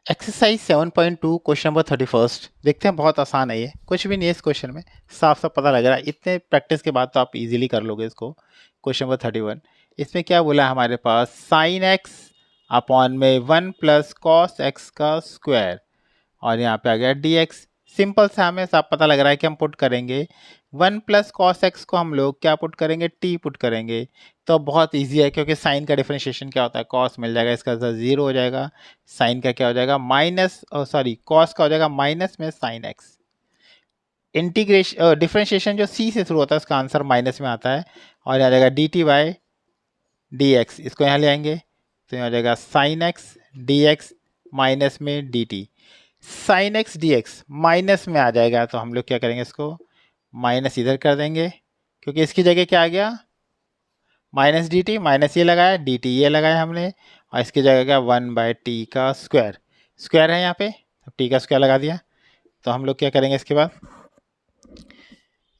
Exercise 7.2 question number 31 देखते हैं। बहुत आसान है, ये कुछ भी नहीं है इस क्वेश्चन में, साफ साफ पता लग रहा है। इतने प्रैक्टिस के बाद तो आप इजीली कर लोगे इसको। क्वेश्चन नंबर 31, इसमें क्या बोला है हमारे पास, साइन एक्स अपॉन में 1 प्लस कॉस एक्स का स्क्वायर, और यहाँ पे आ गया डी एक्स। सिंपल सा हमें साफ पता लग रहा है कि हम पुट करेंगे 1 प्लस कॉस एक्स को हम लोग क्या पुट करेंगे, टी पुट करेंगे। तो बहुत इजी है, क्योंकि साइन का डिफरेंशिएशन क्या होता है, कॉस मिल जाएगा, इसका जीरो हो जाएगा। साइन का क्या हो जाएगा, माइनस, सॉरी कॉस का हो जाएगा माइनस में साइन एक्स। इंटीग्रेशन डिफरेंशिएशन जो सी से शुरू होता है उसका आंसर माइनस में आता है, और आ जाएगा d t by d x. इसको यहाँ ले आएंगे तो यहाँ हो जाएगा sine x D x minus में d t. Sine x D x minus में आ जाएगा तो हम लोग क्या करेंगे, इसको माइनस इधर कर देंगे, क्योंकि इसकी जगह क्या आ गया, माइनस डी टी, माइनस ये लगाया, डी टी ये लगाया हमने, और इसकी जगह क्या 1/t का स्क्वायर। स्क्वायर है यहाँ पे, तो टी का स्क्वायर लगा दिया। तो हम लोग क्या करेंगे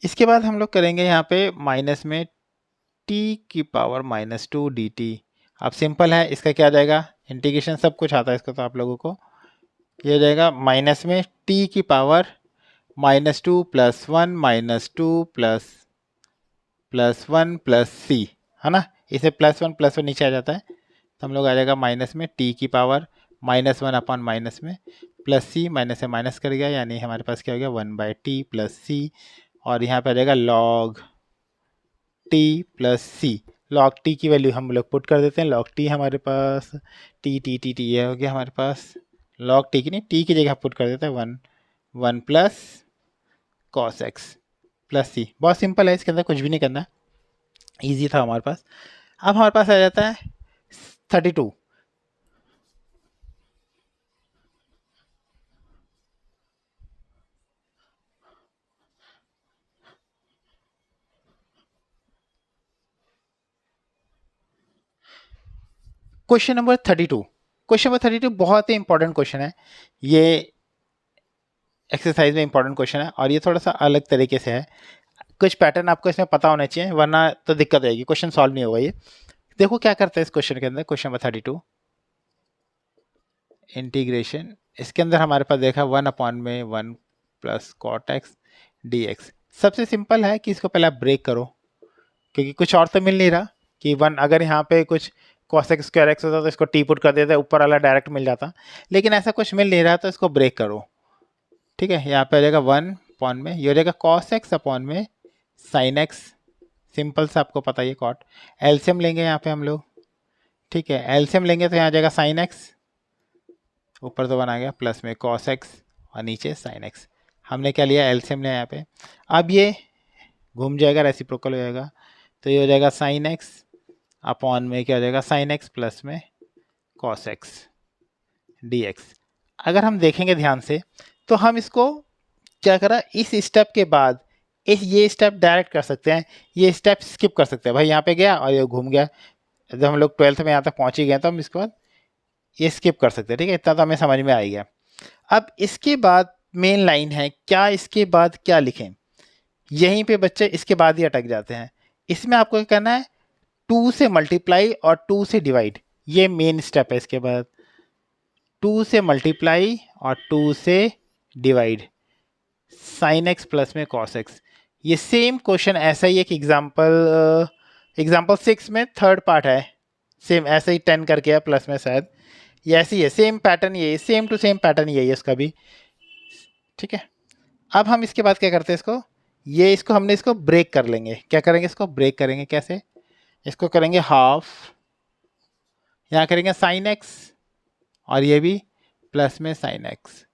इसके बाद हम लोग करेंगे यहाँ पे माइनस में टी की पावर -2 dt। अब सिंपल है, इसका क्या आ जाएगा, इंटीग्रेशन सब कुछ आता है इसको, तो आप लोगों को ये हो जाएगा माइनस में टी की पावर -2 + 1 -2 +1 + c, है ना। इसे +1 नीचे आ जाता है, तो हम लोग आ जाएगा माइनस में टी की पावर -1 अपॉन माइनस में प्लस सी, माइनस से माइनस कर गया, यानी हमारे पास क्या हो गया 1/t + c। और यहाँ पे आ जाएगा log t + c। log t की वैल्यू हम लोग पुट कर देते हैं, log t हमारे पास t ये हो गया हमारे पास। log t की नहीं, t की जगह पुट कर देते हैं 1 plus cos x plus c। बहुत सिंपल है, इसके अंदर कुछ भी नहीं करना, इजी था हमारे पास। अब हमारे पास आ जाता है 32। क्वेश्चन नंबर 32, क्वेश्चन नंबर 32 बहुत ही इंपॉर्टेंट क्वेश्चन है। ये एक्सरसाइज में इंपॉर्टेंट क्वेश्चन है, और ये थोड़ा सा अलग तरीके से है। कुछ पैटर्न आपको इसमें पता होना चाहिए, वरना तो दिक्कत आएगी, क्वेश्चन सॉल्व नहीं होगा ये। देखो क्या करते हैं इस क्वेश्चन के अंदर, क्वेश्चन नंबर 32 इंटीग्रेशन। इसके अंदर हमारे पास देखा 1/1 plus cot X D X. सबसे सिंपल है कि इसको पहले आप ब्रेक करो, क्योंकि कुछ और तो मिल नहीं रहा कि 1, अगर यहाँ पे कुछ cos x स्क्वायर एक्स होता तो इसको टी पुट कर देते, ऊपर वाला डायरेक्ट मिल जाता, लेकिन ऐसा कुछ मिल नहीं रहा, तो इसको ब्रेक करो। ठीक है, यहाँ पे आ जाएगा 1 में, ये हो जाएगा cos x अपॉन में sin x। सिंपल सा आपको पता ही है कॉट। एलसीएम लेंगे यहाँ पे हम लोग, ठीक है, एलसीएम लेंगे तो यहाँ आ जाएगा sin x, ऊपर तो बना गया, प्लस में cos x और नीचे sin x। हमने क्या लिया, एलसीएम लिया यहाँ पे। अब ये घूम जाएगा, रेसिप्रोकल हो जाएगा, तो ये हो जाएगा sin x अपॉन में क्या हो जाएगा sin x प्लस में cos x dx। अगर हम देखेंगे ध्यान से तो हम इसको क्या करा, इस स्टेप के बाद इस ये स्टेप डायरेक्ट कर सकते हैं, ये स्टेप स्किप कर सकते हैं। भाई यहाँ पे गया और ये घूम गया, जब हम लोग 12th में यहाँ तक पहुँच ही गए तो हम इसके बाद ये स्किप कर सकते हैं। ठीक है, इतना तो हमें समझ में आ ही गया। अब इसके बाद मेन लाइन है, क्या इसके बाद क्या लिखें, यहीं पे बच्चे इसके बाद ही अटक जाते हैं। इसमें आपको क्या करना है, 2 से मल्टीप्लाई और 2 से डिवाइड, ये मेन स्टेप है। इसके बाद 2 से मल्टीप्लाई और 2 से डिवाइड, साइन एक्स प्लस में कॉस एक्स। ये सेम क्वेश्चन ऐसा ही एक एग्जाम्पल 6 में थर्ड पार्ट है, सेम ऐसे ही 10 करके है प्लस में शायद, ये ऐसी है, सेम पैटर्न ये, सेम टू सेम पैटर्न यही है इसका भी। ठीक है, अब हम इसके बाद क्या करते हैं, इसको हमने इसको ब्रेक कर लेंगे। क्या करेंगे, इसको ब्रेक करेंगे, कैसे, इसको करेंगे हाफ, यहाँ करेंगे साइन एक्स, और ये भी प्लस में साइन एक्स,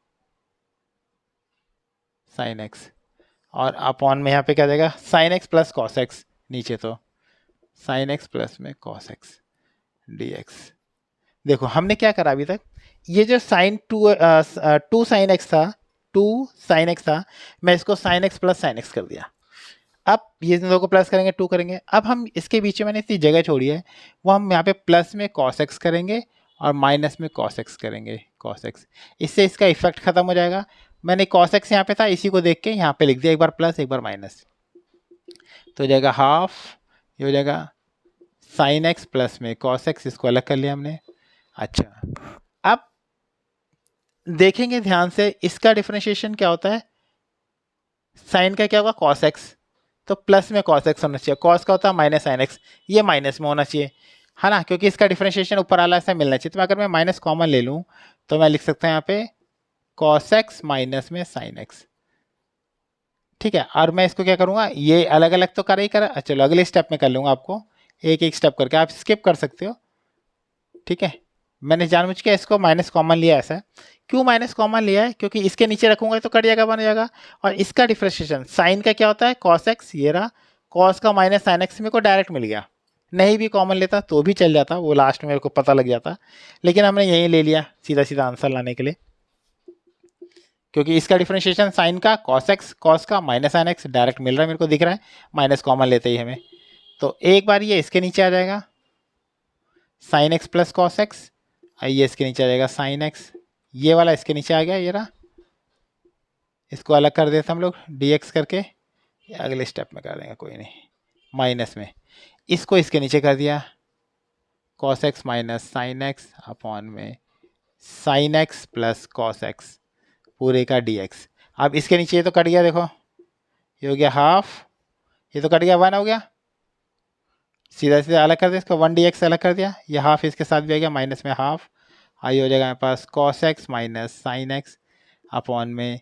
और अपॉन में यहाँ पे क्या जाएगा sine x plus cos x, नीचे तो साइन एक्स प्लस में कॉस एक्स डी एक्स। देखो हमने क्या करा अभी तक, ये जो साइन टू साइन एक्स था, मैं इसको sign x plus sine x कर दिया। अब ये दोनों को प्लस करेंगे, 2 करेंगे। अब हम इसके बीच में मैंने इतनी जगह छोड़ी है, वो हम यहाँ पे प्लस में कॉस एक्स करेंगे और माइनस में कॉस एक्स करेंगे, कॉस एक्स। इससे इसका इफेक्ट खत्म हो जाएगा। मैंने कॉस एक्स यहाँ पे था, इसी को देख के यहाँ पे लिख दिया, एक बार प्लस एक बार माइनस, तो हो जाएगा हाफ, ये हो जाएगा साइन एक्स प्लस में कॉस एक्स, इसको अलग कर लिया हमने। अच्छा, अब देखेंगे ध्यान से, इसका डिफरेंशिएशन क्या होता है, साइन का क्या होगा कॉस एक्स, तो प्लस में कॉस एक्स होना चाहिए, कॉस का होता है माइनस साइन एक्स, ये माइनस में होना चाहिए, है ना, क्योंकि इसका डिफरेंशिएशन ऊपर वाला ऐसा मिलना चाहिए। तो अगर मैं माइनस कॉमन ले लूँ तो मैं लिख सकता हूँ यहाँ पे कॉस एक्स माइनस में साइन एक्स, ठीक है। और मैं इसको क्या करूँगा, ये अलग अलग तो कर ही करा, चलो अगले स्टेप में कर लूँगा, आपको एक एक स्टेप करके आप स्किप कर सकते हो, ठीक है। मैंने जानबूझ के इसको माइनस कॉमन लिया, ऐसा क्यों माइनस कॉमन लिया है, क्योंकि इसके नीचे रखूंगा तो कट जाएगा, बन जाएगा। और इसका डिफरेंशिएशन साइन का क्या होता है कॉस एक्स, ये रहा कॉस का माइनस साइन एक्स, मेरे को डायरेक्ट मिल गया, नहीं भी कॉमन लेता तो भी चल जाता, वो लास्ट में मेरे को पता लग जाता, लेकिन हमने यही ले लिया सीधा सीधा आंसर लाने के लिए, क्योंकि इसका डिफरेंशिएशन साइन का कॉस एक्स, कॉस का माइनस साइन एक्स डायरेक्ट मिल रहा है, मेरे को दिख रहा है, माइनस कॉमन लेते ही हमें। तो एक बार ये इसके नीचे आ जाएगा sine x plus cos x, ये इसके नीचे आ जाएगा साइन एक्स, ये वाला इसके नीचे आ गया, ये रहा, इसको अलग कर देते हम लोग डी एक्स करके, ये अगले स्टेप में कर देंगे कोई नहीं, माइनस में इसको इसके नीचे कर दिया cos x minus sine x upon में sine x plus cos x पूरे का डी एक्स। अब इसके नीचे ये तो कट गया, देखो ये हो गया हाफ, ये तो कट गया, वन हो गया, सीधा सीधा अलग कर दिया इसको, वन डी एक्स अलग कर दिया, ये हाफ इसके साथ भी आ गया, माइनस में हाफ, आई हो जाएगा मेरे पास cos x minus sine x upon में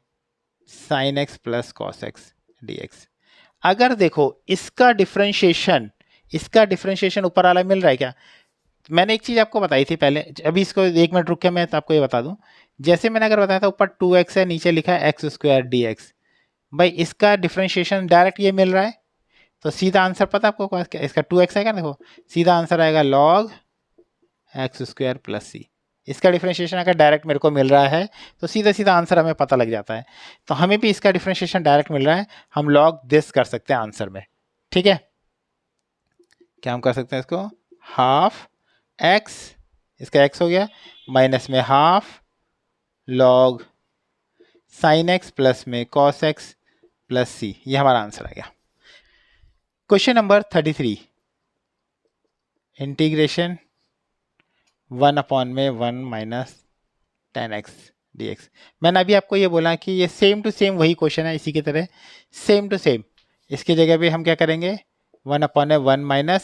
sine x plus cos x D x. अगर देखो इसका डिफरेंशिएशन ऊपर वाला मिल रहा है क्या, मैंने एक चीज़ आपको बताई थी पहले, अभी इसको एक मिनट रुक के मैं आपको ये बता दूं, जैसे मैंने अगर बताया था ऊपर 2x है, नीचे लिखा है एक्स स्क्वायर डी एक्स, भाई इसका डिफरेंशिएशन डायरेक्ट ये मिल रहा है, तो सीधा आंसर पता है आपको क्या, इसका 2x आएगा, देखो सीधा आंसर आएगा लॉग एक्स स्क्वायर प्लस सी। इसका डिफरेंशिएशन अगर डायरेक्ट मेरे को मिल रहा है तो सीधा सीधा आंसर हमें पता लग जाता है, तो हमें भी इसका डिफरेंशिएशन डायरेक्ट मिल रहा है, हम लॉग दिस कर सकते हैं आंसर में, ठीक है। क्या हम कर सकते हैं इसको, हाफ एक्स, इसका एक्स हो गया, माइनस में half log sign x plus में कॉस एक्स प्लस सी, ये हमारा आंसर आ गया। Question number 33, integration 1/(1 - tan x dx)। मैंने अभी आपको ये बोला कि ये सेम टू सेम वही क्वेश्चन है, इसी की तरह सेम टू सेम, इसकी जगह पे हम क्या करेंगे 1/(1 -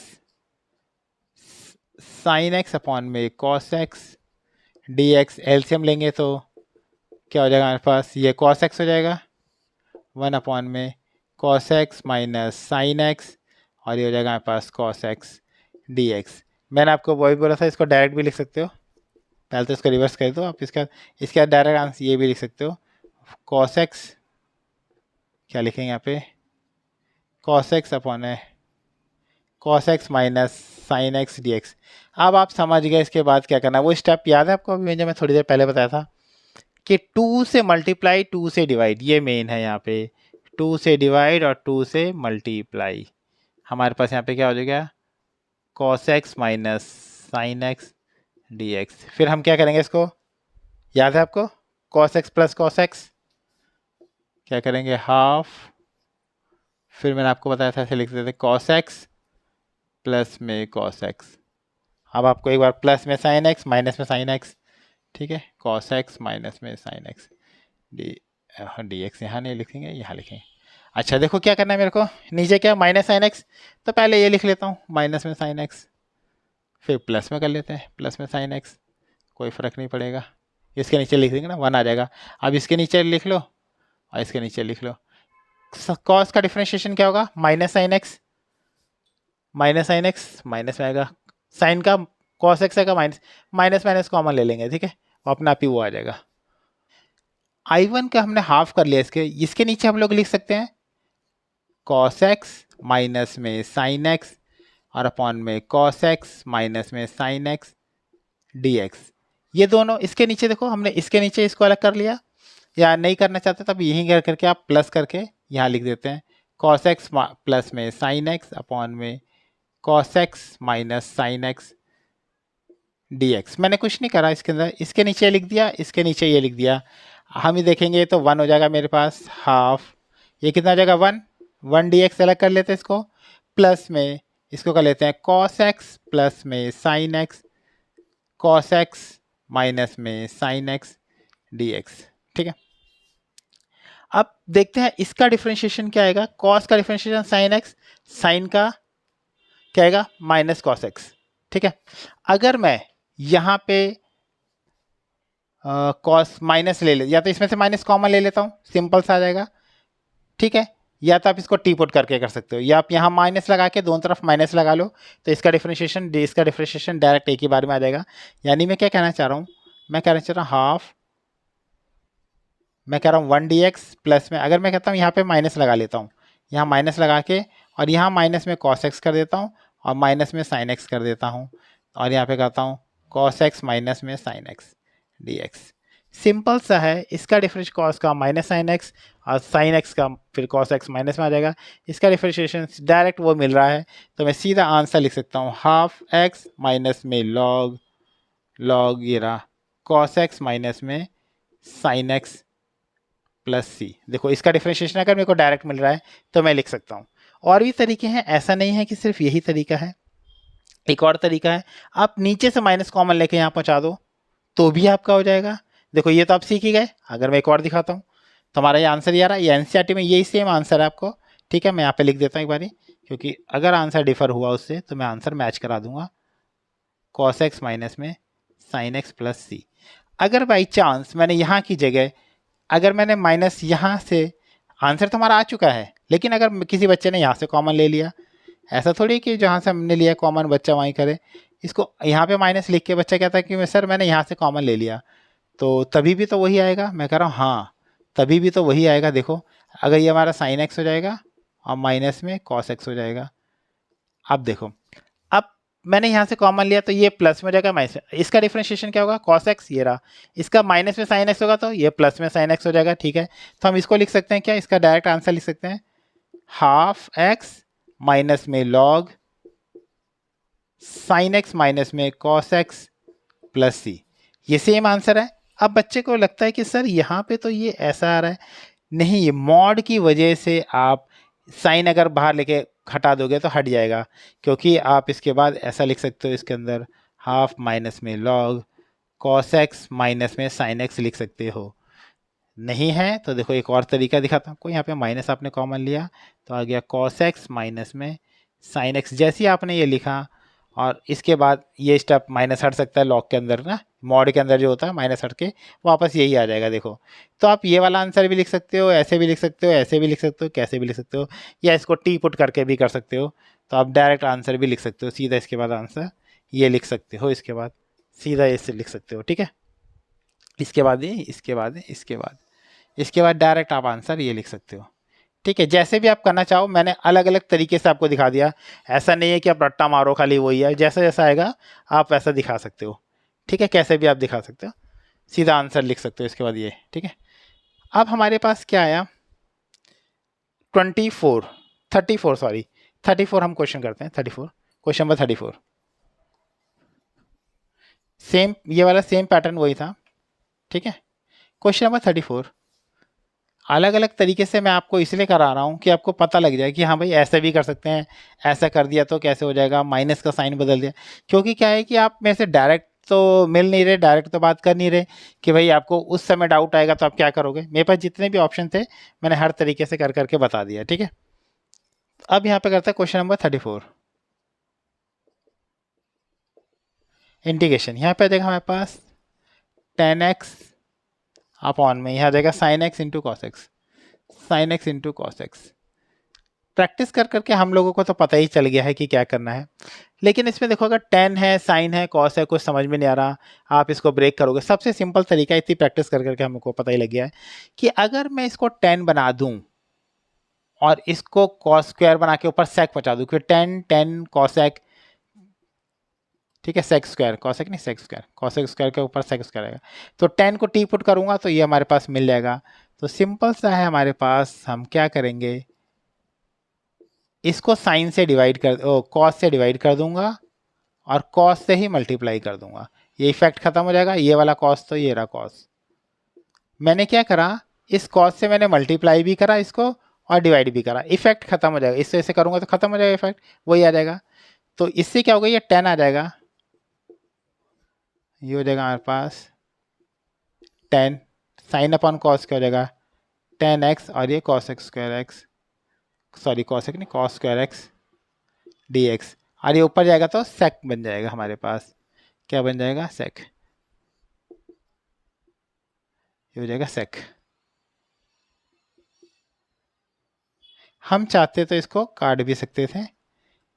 sin x अपॉन में cos x dx, एलसीएम लेंगे तो क्या हो जाएगा हमारे पास, ये cos x हो जाएगा 1/(cos x - sin x), और ये हो जाएगा हमारे पास cos x dx। मैंने आपको वही बोला था, इसको डायरेक्ट भी लिख सकते हो, पहले तो इसको रिवर्स कर दो आप, इसका डायरेक्ट आंसर ये भी लिख सकते हो cos x, क्या लिखेंगे यहाँ पे cos x अपॉन है cos x minus sine x D x. अब आप समझ गए इसके बाद क्या करना है, वो स्टेप याद है आपको, अभी जो मैं थोड़ी देर पहले बताया था कि 2 से मल्टीप्लाई 2 से डिवाइड, ये मेन है यहाँ पे, 2 से डिवाइड और 2 से मल्टीप्लाई, हमारे पास यहाँ पे क्या हो जाएगा cos x minus sine x D x. फिर हम क्या करेंगे इसको, याद है आपको cos x plus cos x, क्या करेंगे हाफ, फिर मैंने आपको बताया था ऐसे लिख देते cos x प्लस में cos x, अब आपको एक बार प्लस में साइन x माइनस में साइन x, ठीक है, cos x माइनस में साइन x डी एक्स, यहाँ नहीं लिखेंगे, यहाँ लिखेंगे। अच्छा देखो क्या करना है मेरे को, नीचे क्या माइनस साइन x, तो पहले ये लिख लेता हूँ माइनस में साइन x, फिर प्लस में कर लेते हैं प्लस में साइन x, कोई फ़र्क नहीं पड़ेगा, इसके नीचे लिख देंगे ना 1 आ जाएगा। अब इसके नीचे लिख लो और इसके नीचे लिख लो, कॉस का डिफरेंशिएशन क्या होगा माइनस साइन एक्स माइनस में आएगा, साइन का कॉस एक्स आएगा माइनस, माइनस माइनस कॉमन ले लेंगे, ठीक है, अपना आप ही वो आ जाएगा। I1 का हमने हाफ कर लिया, इसके नीचे हम लोग लिख सकते हैं कॉस एक्स माइनस में साइन एक्स और अपॉन में कॉस एक्स माइनस में साइन एक्स डी एक्स। ये दोनों इसके नीचे देखो, हमने इसके नीचे इसको अलग कर लिया, या नहीं करना चाहते तब यहीं कर करके आप प्लस करके यहाँ लिख देते हैं कॉस एक्स प्लस में साइन एक्स अपॉन में cos x minus sine x D x. मैंने कुछ नहीं करा इसके अंदर, इसके नीचे लिख दिया, इसके नीचे ये लिख दिया, हम ही देखेंगे तो 1 हो जाएगा मेरे पास हाफ, ये कितना हो जाएगा 1 डी एक्स अलग कर लेते हैं इसको, प्लस में इसको कर लेते हैं कॉस एक्स प्लस में sine x, cos x minus में साइन एक्स dx। ठीक है, अब देखते हैं इसका डिफरेंशिएशन क्या आएगा। कॉस का डिफरेंशिएशन साइन एक्स, साइन का क्या आएगा माइनस कॉस एक्स। ठीक है, अगर मैं यहाँ पे कॉस माइनस ले या तो इसमें से माइनस कॉमन ले लेता हूँ, सिंपल सा आ जाएगा। ठीक है, या तो आप इसको टी पुट करके कर सकते हो, या आप यहाँ माइनस लगा के दोनों तरफ माइनस लगा लो, तो इसका डिफरेंशिएशन डायरेक्ट एक ही बार में आ जाएगा। यानी मैं क्या कहना चाह रहा हूँ, मैं कहना चाह रहा हूँ हाफ, मैं कह रहा हूँ 1 dx प्लस में, अगर मैं कहता हूँ यहाँ पे माइनस लगा लेता हूँ, यहाँ माइनस लगा के और यहाँ माइनस में कॉस एक्स कर देता हूँ और माइनस में साइन एक्स कर देता हूँ, और यहाँ पे कहता हूँ कॉस एक्स माइनस में साइन एक्स dx। सिंपल सा है, इसका डिफरेंस कॉस का माइनस साइन एक्स और साइन एक्स का फिर कॉस एक्स माइनस में आ जाएगा। इसका डिफरेंशिएशन डायरेक्ट वो मिल रहा है, तो मैं सीधा आंसर लिख सकता हूँ हाफ एक्स माइनस में लॉग, लॉग ये रहा कॉस एक्स माइनस में साइन एक्स प्लस सी। देखो इसका डिफरेंशिएशन अगर मेरे को डायरेक्ट मिल रहा है तो मैं लिख सकता हूँ। और भी तरीके हैं, ऐसा नहीं है कि सिर्फ यही तरीका है। एक और तरीका है, आप नीचे से माइनस कॉमन लेके यहाँ पहुँचा दो तो भी आपका हो जाएगा। देखो ये तो आप सीख ही गए। अगर मैं एक और दिखाता हूँ तो हमारा ये आंसर ये आ रहा है, ये एनसीईआरटी में यही सेम आंसर है आपको। ठीक है, मैं यहाँ पे लिख देता हूँ एक बारी, क्योंकि अगर आंसर डिफर हुआ उससे तो मैं आंसर मैच करा दूंगा। कॉस एक्स माइनस में साइन एक्स प्लस सी। अगर बाई चांस मैंने यहाँ की जगह अगर मैंने माइनस यहाँ से, आंसर तो हमारा आ चुका है, लेकिन अगर किसी बच्चे ने यहाँ से कॉमन ले लिया, ऐसा थोड़ी कि जहाँ से हमने लिया कॉमन बच्चा वहीं करे। इसको यहाँ पे माइनस लिख के बच्चा कहता है कि मैं सर मैंने यहाँ से कॉमन ले लिया, तो तभी भी तो वही आएगा। मैं कह रहा हूँ हाँ, तभी भी तो वही आएगा। देखो अगर ये हमारा साइन एक्स हो जाएगा और माइनस में कॉस एक्स हो जाएगा। अब देखो, अब मैंने यहाँ से कॉमन लिया तो ये प्लस में हो जाएगा माइनस में। इसका डिफरेंशिएशन क्या होगा, कॉस एक्स ये रहा, इसका माइनस में साइन एक्स होगा तो ये प्लस में साइन एक्स हो जाएगा। ठीक है, तो हम इसको लिख सकते हैं क्या, इसका डायरेक्ट आंसर लिख सकते हैं हाफ एक्स माइनस में लॉग साइन एक्स माइनस में कॉस एक्स प्लस सी। ये सेम आंसर है। अब बच्चे को लगता है कि सर यहाँ पे तो ये ऐसा आ रहा है, नहीं ये मॉड की वजह से आप साइन अगर बाहर लेके हटा दोगे तो हट जाएगा, क्योंकि आप इसके बाद ऐसा लिख सकते हो इसके अंदर हाफ माइनस में लॉग कॉस एक्स माइनस में साइन एक्स लिख सकते हो। नहीं है तो देखो एक और तरीका दिखाता हूँ आपको। यहाँ पे माइनस आपने कॉमन लिया तो आ गया कॉस एक्स माइनस में साइन एक्स। जैसे ही आपने ये लिखा और इसके बाद ये स्टेप माइनस हट सकता है लॉग के अंदर ना, मॉड के अंदर जो होता है माइनस हट के वापस यही आ जाएगा। देखो तो आप ये वाला आंसर भी लिख सकते हो, ऐसे भी लिख सकते हो, ऐसे भी लिख सकते हो, कैसे भी लिख सकते हो, या इसको टी पुट करके भी कर सकते हो। तो आप डायरेक्ट आंसर भी लिख सकते हो, सीधा इसके बाद आंसर ये लिख सकते हो, इसके बाद सीधा इससे लिख सकते हो। ठीक है, इसके बाद ये, इसके बाद इसके बाद इसके बाद डायरेक्ट आप आंसर ये लिख सकते हो। ठीक है, जैसे भी आप करना चाहो, मैंने अलग अलग तरीके से आपको दिखा दिया। ऐसा नहीं है कि आप रट्टा मारो खाली वही है, जैसा जैसा आएगा आप वैसा दिखा सकते हो। ठीक है, कैसे भी आप दिखा सकते हो, सीधा आंसर लिख सकते हो इसके बाद ये। ठीक है, अब हमारे पास क्या आया 34 हम क्वेश्चन करते हैं। 34 क्वेश्चन नंबर 34 सेम, ये वाला सेम पैटर्न वही था। ठीक है, क्वेश्चन नंबर 34 अलग अलग तरीके से मैं आपको इसलिए करा रहा हूँ कि आपको पता लग जाए कि हाँ भाई ऐसे भी कर सकते हैं, ऐसा कर दिया तो कैसे हो जाएगा, माइनस का साइन बदल दिया। क्योंकि क्या है कि आप मेरे से डायरेक्ट तो मिल नहीं रहे, डायरेक्ट तो बात कर नहीं रहे कि भाई आपको उस समय डाउट आएगा तो आप क्या करोगे। मेरे पास जितने भी ऑप्शन थे मैंने हर तरीके से कर करके बता दिया। ठीक है, अब यहाँ पे करते हैं क्वेश्चन नंबर 34 इंटीग्रेशन। यहाँ पे आ जाएगा हमारे पास 10x अपॉन में यहाँ आ जाएगा sine x into cos x, sine x into cos x. Practice कर करके हम लोगों को तो पता ही चल गया है कि क्या करना है, लेकिन इसमें देखो अगर टेन है, साइन है, कॉस है, कुछ समझ में नहीं आ रहा, आप इसको ब्रेक करोगे। सबसे सिंपल तरीका, इतनी प्रैक्टिस कर करके हमको पता ही लग गया है कि अगर मैं इसको 10 बना दूं और इसको कॉस स्क्वायर बना के ऊपर सेक बचा दूं, कि 10 कॉसेक, ठीक है, सेक स्क्वायर, कॉसेक नहीं सेक स्क्वायर, कॉसेक स्क्वायर के ऊपर सेक स्क्वायर आएगा, तो 10 को टी पुट करूंगा तो ये हमारे पास मिल जाएगा। तो सिंपल सा है हमारे पास, हम क्या करेंगे, इसको साइन से डिवाइड कर, कॉस से डिवाइड कर दूंगा और कॉस से ही मल्टीप्लाई कर दूंगा, ये इफेक्ट खत्म हो जाएगा। ये वाला कॉस तो ये रहा कॉस, मैंने क्या करा, इस कॉस से मैंने मल्टीप्लाई भी करा इसको और डिवाइड भी करा, इफेक्ट खत्म हो जाएगा। इससे ऐसे करूंगा तो खत्म हो जाएगा इफेक्ट, वही आ जाएगा। तो इससे क्या होगा, ये 10 आ जाएगा, ये हो जाएगा हमारे पास 10 साइन अपॉन कॉस क्या हो जाएगा 10x, और ये cos x square x, sorry cos x नहीं कॉस स्क्वायर एक्स dx, और ये ऊपर जाएगा तो सेक बन जाएगा हमारे पास, क्या बन जाएगा सेक, ये हो जाएगा सेक। हम चाहते तो इसको काट भी सकते थे,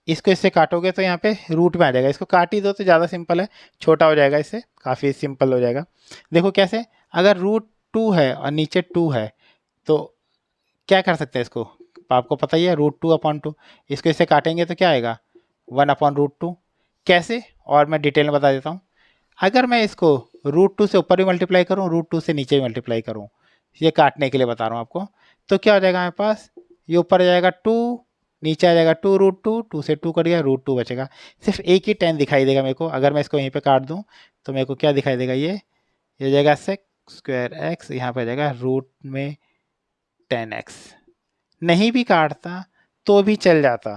इसको इससे काटोगे तो यहाँ पे रूट में आ जाएगा, इसको काट ही दो तो ज़्यादा सिंपल है, छोटा हो जाएगा, इससे काफ़ी सिंपल हो जाएगा। देखो कैसे, अगर रूट 2 है और नीचे 2 है तो क्या कर सकते हैं इसको, आपको पता ही है √2/2, इसको इससे काटेंगे तो क्या आएगा 1/√2। कैसे, और मैं डिटेल में बता देता हूँ। अगर मैं इसको √2 से ऊपर भी मल्टीप्लाई करूँ, √2 से नीचे भी मल्टीप्लाई करूँ, ये काटने के लिए बता रहा हूँ आपको, तो क्या हो जाएगा हमारे पास, ये ऊपर आ जाएगा 2, नीचे आ जाएगा 2√2, 2 से 2 कट गया, √2 बचेगा। सिर्फ एक ही 10 दिखाई देगा मेरे को, अगर मैं इसको यहीं पे काट दूँ तो मेरे को क्या दिखाई देगा, ये हो जाएगा सेक स्क्वायर एक्स, यहाँ पर आ जाएगा रूट में 10x। नहीं भी काटता तो भी चल जाता,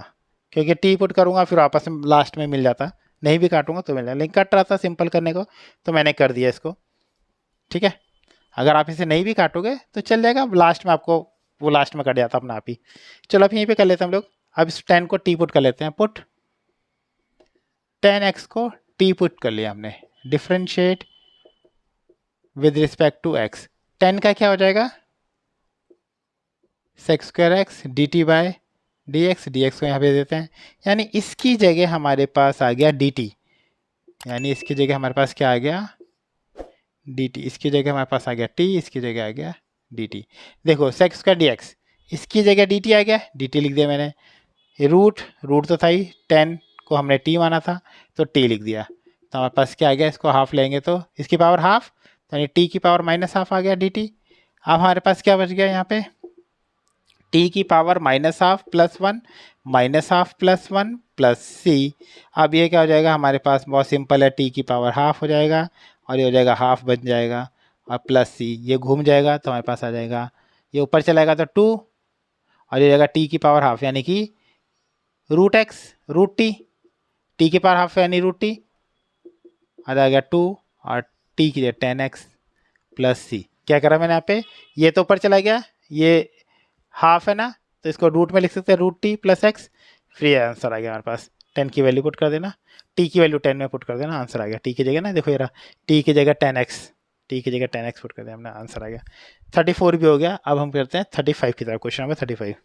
क्योंकि टी पुट करूँगा फिर आपस में लास्ट में मिल जाता, नहीं भी काटूंगा तो मिल जाएगा, लेकिन कट रहा था सिंपल करने को तो मैंने कर दिया इसको, ठीक है। अगर आप इसे नहीं भी काटोगे तो चल जाएगा, लास्ट में आपको वो लास्ट में कट जाता अपना आप ही। चलो अब यहीं पे कर लेते हैं हम लोग, अब इस 10 को टी पुट कर लेते हैं, पुट 10x को टी पुट कर लिया हमने, differentiate with respect to x, 10 का क्या हो जाएगा sec square X D T by D X, D X को यहाँ पे देते हैं, यानी इसकी जगह हमारे पास आ गया डी टी, यानी इसकी जगह हमारे पास क्या आ गया डी टी, इसकी जगह हमारे पास आ गया टी, इसकी जगह आ गया डी टी। देखो सेक स्क्वायर डी एक्स, इसकी जगह डी टी आ गया, डी टी लिख दिया मैंने, रूट रूट तो था ही, 10 को हमने टी माना था तो टी लिख दिया, तो हमारे पास क्या आ गया, इसको हाफ लेंगे तो इसकी पावर हाफ, तो यानी टी की पावर -हाफ आ गया डी टी। अब हमारे पास क्या बच गया यहाँ पे, टी की पावर -हाफ +1 -हाफ +1 प्लस सी। अब ये क्या हो जाएगा हमारे पास, बहुत सिंपल है, टी की पावर हाफ हो जाएगा और ये हो जाएगा हाफ बन जाएगा, और प्लस सी ये घूम जाएगा तो हमारे पास आ जाएगा, ये ऊपर चलाएगा तो 2, और ये जाएगा टी की पावर हाफ यानी कि √x √t, टी की पावर हाफ यानी √t, आ जाएगा 2, और टी की जगह 10x प्लस सी। क्या करा मैंने यहाँ पे, ये तो ऊपर चला गया, ये हाफ है ना, तो इसको रूट में लिख सकते हैं √t + x, फिर आंसर आ गया हमारे पास, 10 की वैल्यू पुट कर देना, टी की वैल्यू 10 में पुट कर देना, आंसर आ गया, टी की जगह ना देखो ये रहा, टी की जगह 10x, टी की जगह 10x पुट कर दिया हमने, आंसर आ गया। 34 भी हो गया। अब हम करते हैं 35 की तरफ, क्वेश्चन नंबर 35।